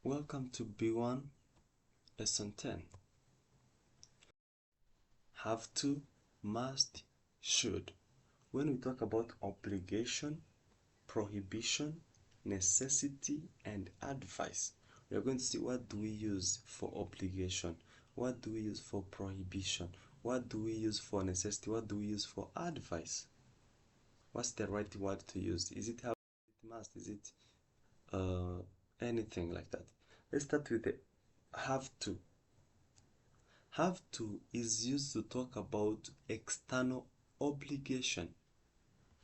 Welcome to B1 Lesson 10. Have to, must, should. When we talk about obligation, prohibition, necessity, and advice, we are going to see what do we use for obligation, what do we use for prohibition, what do we use for necessity, what do we use for advice. What's the right word to use? Is it have, is it must, is it anything like that? Let's start with the have to. Have to is used to talk about external obligation.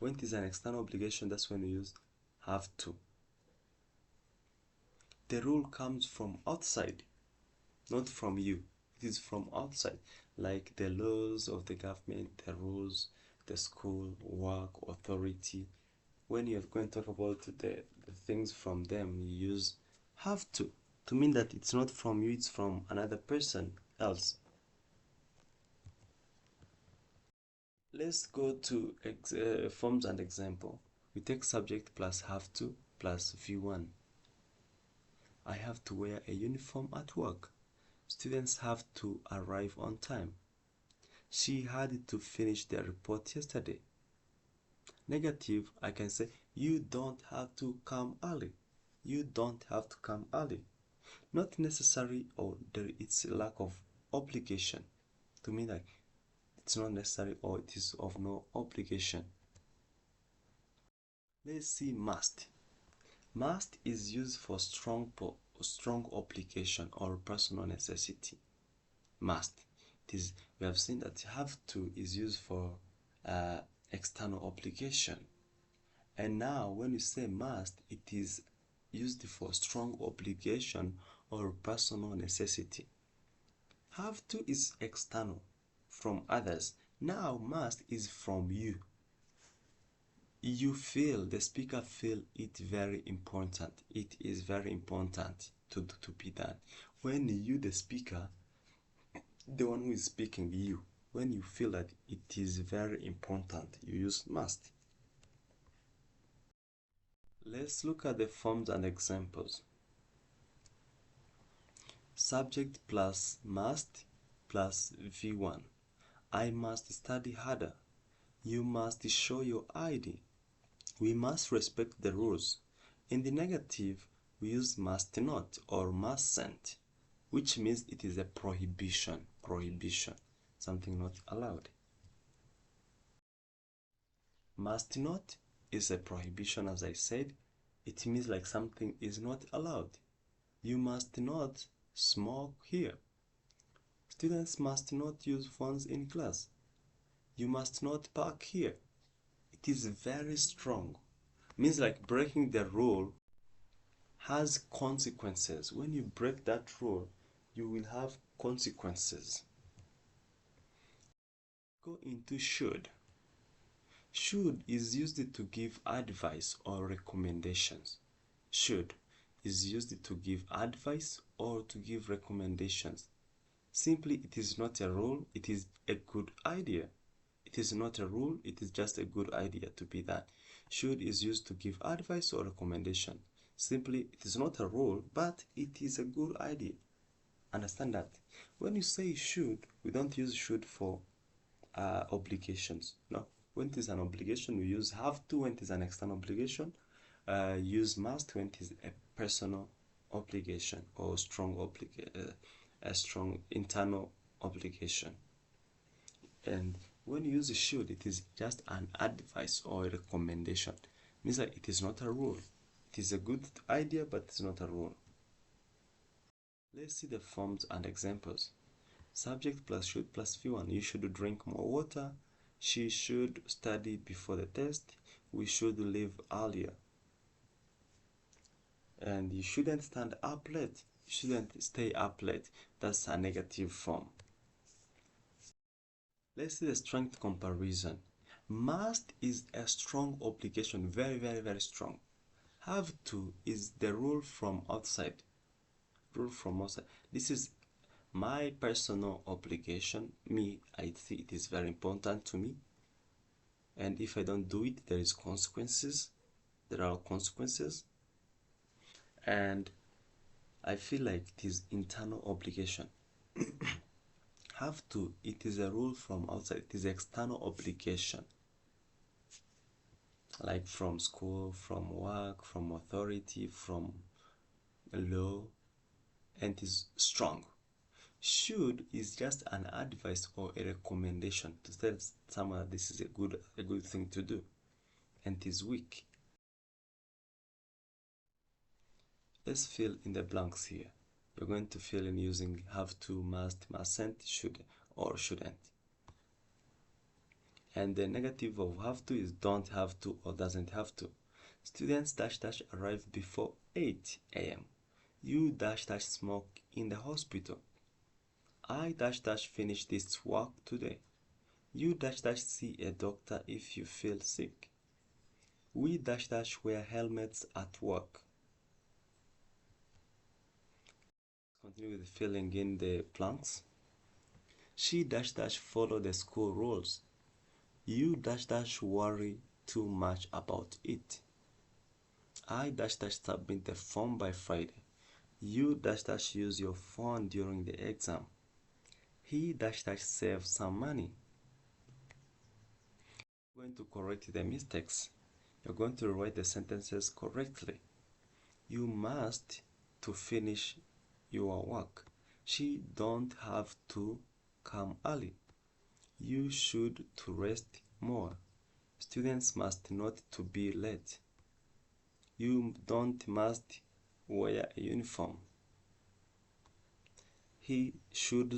When it is an external obligation, that's when we use have to. The rule comes from outside, not from you. It is from outside, like the laws of the government, the rules, the school, work, authority. When you're going to talk about the things from them, you use have to mean that it's not from you, it's from another person else. Let's go to forms and example. We take subject plus have to plus V1. I have to wear a uniform at work. Students have to arrive on time. She had to finish their report yesterday. Negative, I can say you don't have to come early. You don't have to come early. Not necessary, or there is a lack of obligation. To me, like it's not necessary or it is of no obligation. Let's see must. Must is used for strong obligation or personal necessity. Must. We have seen that have to is used for external obligation. And now when you say must, it is used for strong obligation or personal necessity. Have to is external from others. Now must is from you. You feel, the speaker feel it very important. It is very important to be done. When you, the speaker, the one who is speaking, you, when you feel that it is very important, you use must. Let's look at the forms and examples. Subject plus must plus V1. I must study harder. You must show your ID. We must respect the rules. In the negative, we use must not or mustn't, which means it is a prohibition. Prohibition, something not allowed. Must not is a prohibition, as I said. It means like something is not allowed. You must not smoke here. Students must not use phones in class. You must not park here. It is very strong. Means like breaking the rule has consequences. When you break that rule, you will have consequences. Go into should. Should is used to give advice or recommendations. Should is used to give advice or to give recommendations. Simply, it is not a rule, it is a good idea. It is not a rule, it is just a good idea to be that. Should is used to give advice or recommendation. Simply, it is not a rule, but it is a good idea. Understand that. When you say should, we don't use should for obligations. No. When it is an obligation, we use have to. When it is an external obligation, use must when it is a personal obligation or a strong internal obligation. And when you use should, it is just an advice or a recommendation. It means that it is not a rule. It is a good idea, but it's not a rule. Let's see the forms and examples. Subject plus should plus V1. You should drink more water. She should study before the test. We should leave earlier. And you shouldn't stand up late. You shouldn't stay up late. That's a negative form. Let's see the strength comparison. Must is a strong obligation, very, very, very strong. Have to is the rule from outside. Rule from outside. This is my personal obligation. Me, I think it is very important to me. And if I don't do it, there is consequences. There are consequences. And I feel like it is internal obligation. Have to, it is a rule from outside. It is external obligation, like from school, from work, from authority, from law, and is strong. Should is just an advice or a recommendation to tell someone this is a good thing to do, and is weak. Let's fill in the blanks here. You're going to fill in using have to, must, mustn't, should, or shouldn't. And the negative of have to is don't have to or doesn't have to. Students dash dash arrive before 8 a.m. You dash dash smoke in the hospital. I dash dash finish this work today. You dash dash see a doctor if you feel sick. We dash dash wear helmets at work. Continue with filling in the blanks. She dash dash follow the school rules. You dash dash worry too much about it. I dash dash submit the form by Friday. You dash dash use your phone during the exam. He dash dash save some money. You're going to correct the mistakes. You're going to write the sentences correctly. You must to finish your work. She don't have to come early. You should to rest more. Students must not to be late. You don't must wear a uniform. He should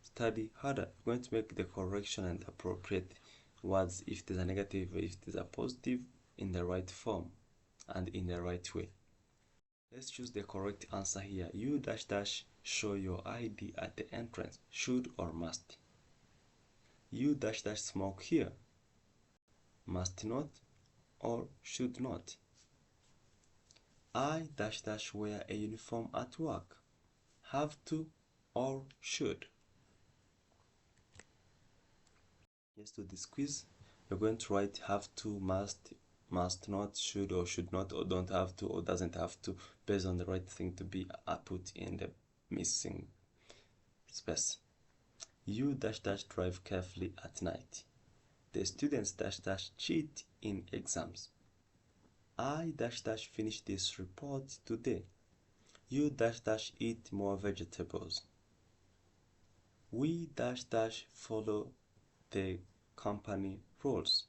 study harder. You're going to make the correction and appropriate words if there's a negative, if there's a positive, in the right form and in the right way. Let's choose the correct answer here. You dash dash show your ID at the entrance. Should or must? You dash dash smoke here. Must not or should not? I dash dash wear a uniform at work. Have to or should? Yes, to this quiz, you're going to write have to, must not, should or should not, or don't have to or doesn't have to, based on the right thing to be put in the missing space. You dash dash drive carefully at night. The students dash dash cheat in exams. I dash dash finish this report today. You dash dash eat more vegetables. We dash dash follow the company rules.